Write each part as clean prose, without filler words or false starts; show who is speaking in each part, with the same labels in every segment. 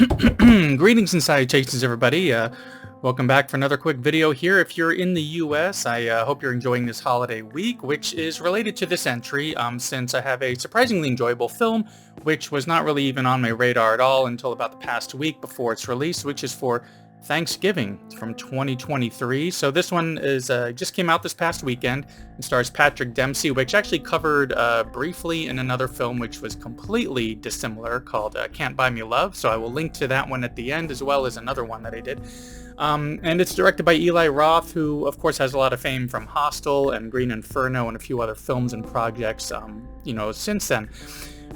Speaker 1: Greetings and salutations, everybody. Welcome back for another quick video here. If you're in the US, I hope you're enjoying this holiday week, which is related to this entry, since I have a surprisingly enjoyable film, which was not really even on my radar at all until about the past week before its release, which is for Thanksgiving from 2023. So this one is just came out this past weekend and stars Patrick Dempsey, which actually covered briefly in another film which was completely dissimilar called Can't Buy Me Love. So I will link to that one at the end, as well as another one that I did. And it's directed by Eli Roth, who of course has a lot of fame from Hostel and Green Inferno and a few other films and projects, since then.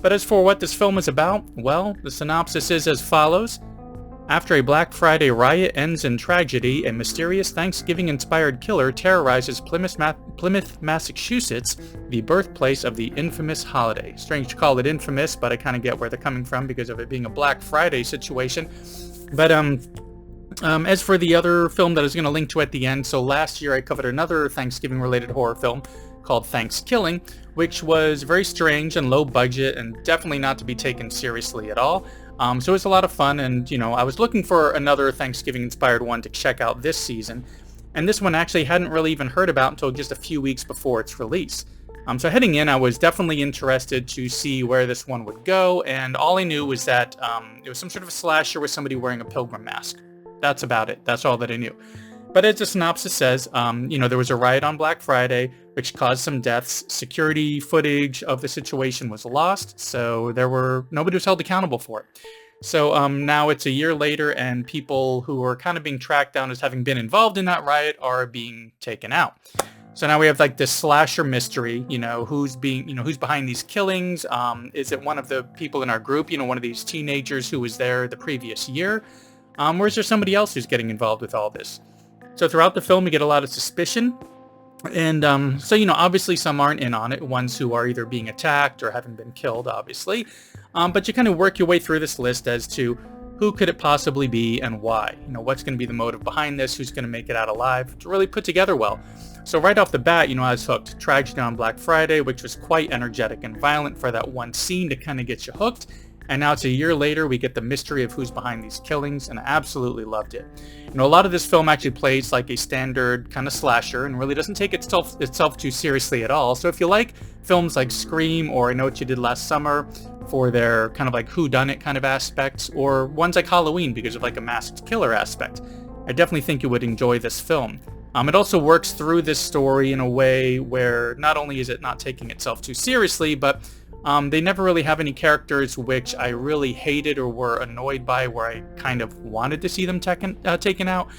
Speaker 1: But as for what this film is about, well, the synopsis is as follows. After a Black Friday riot ends in tragedy, a mysterious Thanksgiving-inspired killer terrorizes Plymouth, Massachusetts, the birthplace of the infamous holiday. Strange to call it infamous, but I kind of get where they're coming from because of it being a Black Friday situation. But as for the other film that I was going to link to at the end, so last year I covered another Thanksgiving-related horror film called Thanksgiving, which was very strange and low budget and definitely not to be taken seriously at all. So it was a lot of fun, and I was looking for another Thanksgiving-inspired one to check out this season, and this one actually hadn't really even heard about until just a few weeks before its release. So heading in, I was definitely interested to see where this one would go, and all I knew was that it was some sort of a slasher with somebody wearing a Pilgrim mask. That's about it. That's all that I knew. But as the synopsis says, there was a riot on Black Friday, which caused some deaths. Security footage of the situation was lost, so nobody was held accountable for it. So now it's a year later, and people who were kind of being tracked down as having been involved in that riot are being taken out. So now we have like this slasher mystery, who's behind these killings? Is it one of the people in our group, one of these teenagers who was there the previous year? Or is there somebody else who's getting involved with all this? So throughout the film, we get a lot of suspicion. And obviously some aren't in on it, ones who are either being attacked or haven't been killed, obviously. But you kind of work your way through this list as to who could it possibly be and why. What's going to be the motive behind this, who's going to make it out alive, to really put together well. So right off the bat, I was hooked. Tragedy on Black Friday, which was quite energetic and violent for that one scene to kind of get you hooked. And now it's a year later, we get the mystery of who's behind these killings, and I absolutely loved it. A lot of this film actually plays like a standard kind of slasher and really doesn't take itself too seriously at all. So if you like films like Scream or I Know What You Did Last Summer for their kind of like whodunit kind of aspects, or ones like Halloween because of like a masked killer aspect, I definitely think you would enjoy this film. It also works through this story in a way where not only is it not taking itself too seriously, but they never really have any characters which I really hated or were annoyed by, where I kind of wanted to see them taken out.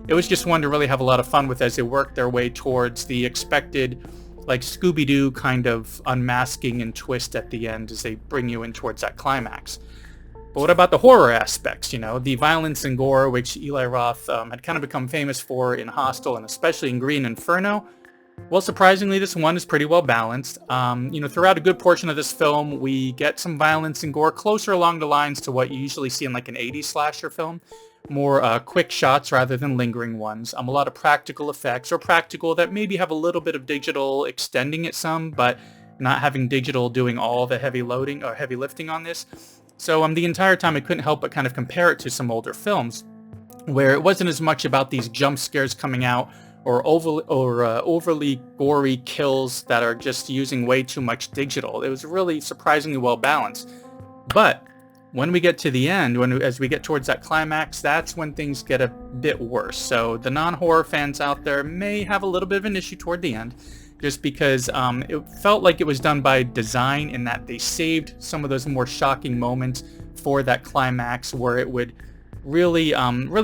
Speaker 1: It was just one to really have a lot of fun with as they work their way towards the expected, like Scooby-Doo kind of unmasking and twist at the end as they bring you in towards that climax. But what about the horror aspects? The violence and gore, which Eli Roth had kind of become famous for in Hostel and especially in Green Inferno. Well, surprisingly, this one is pretty well balanced. Throughout a good portion of this film, we get some violence and gore closer along the lines to what you usually see in like an 80s slasher film. More quick shots rather than lingering ones. A lot of practical effects, or practical that maybe have a little bit of digital extending it some, but not having digital doing all the heavy loading or heavy lifting on this. So the entire time I couldn't help but kind of compare it to some older films, where it wasn't as much about these jump scares coming out or overly gory kills that are just using way too much digital. It was really surprisingly well balanced. But when we get to the end, as we get towards that climax, that's when things get a bit worse. So the non-horror fans out there may have a little bit of an issue toward the end, just because it felt like it was done by design in that they saved some of those more shocking moments for that climax where it would really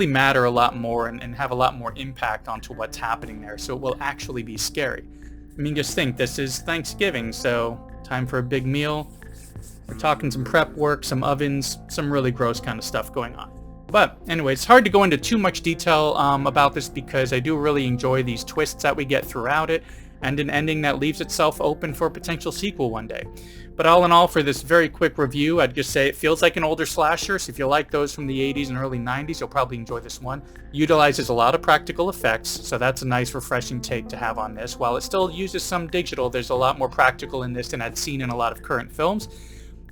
Speaker 1: matter a lot more and have a lot more impact onto what's happening there, so it will actually be scary. Just think, this is Thanksgiving, so time for a big meal. We're talking some prep work, some ovens, some really gross kind of stuff going on. But anyway, it's hard to go into too much detail about this because I do really enjoy these twists that we get throughout it, and an ending that leaves itself open for a potential sequel one day. But all in all, for this very quick review, I'd just say it feels like an older slasher, so if you like those from the 80s and early 90s, you'll probably enjoy this one. Utilizes a lot of practical effects, so that's a nice refreshing take to have on this. While it still uses some digital, there's a lot more practical in this than I'd seen in a lot of current films.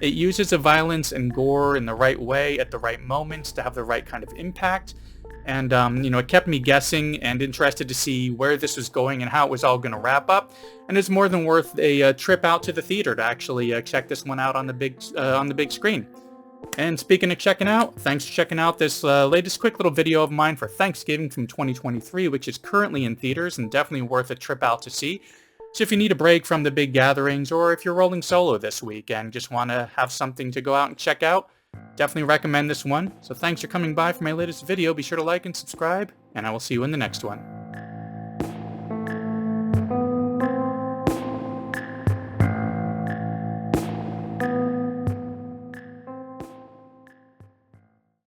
Speaker 1: It uses the violence and gore in the right way at the right moments to have the right kind of impact. And, it kept me guessing and interested to see where this was going and how it was all going to wrap up. And it's more than worth a trip out to the theater to actually check this one out on the big screen. And speaking of checking out, thanks for checking out this latest quick little video of mine for Thanksgiving from 2023, which is currently in theaters and definitely worth a trip out to see. So if you need a break from the big gatherings, or if you're rolling solo this week and just want to have something to go out and check out, definitely recommend this one. So thanks for coming by for my latest video. Be sure to like and subscribe, and I will see you in the next one.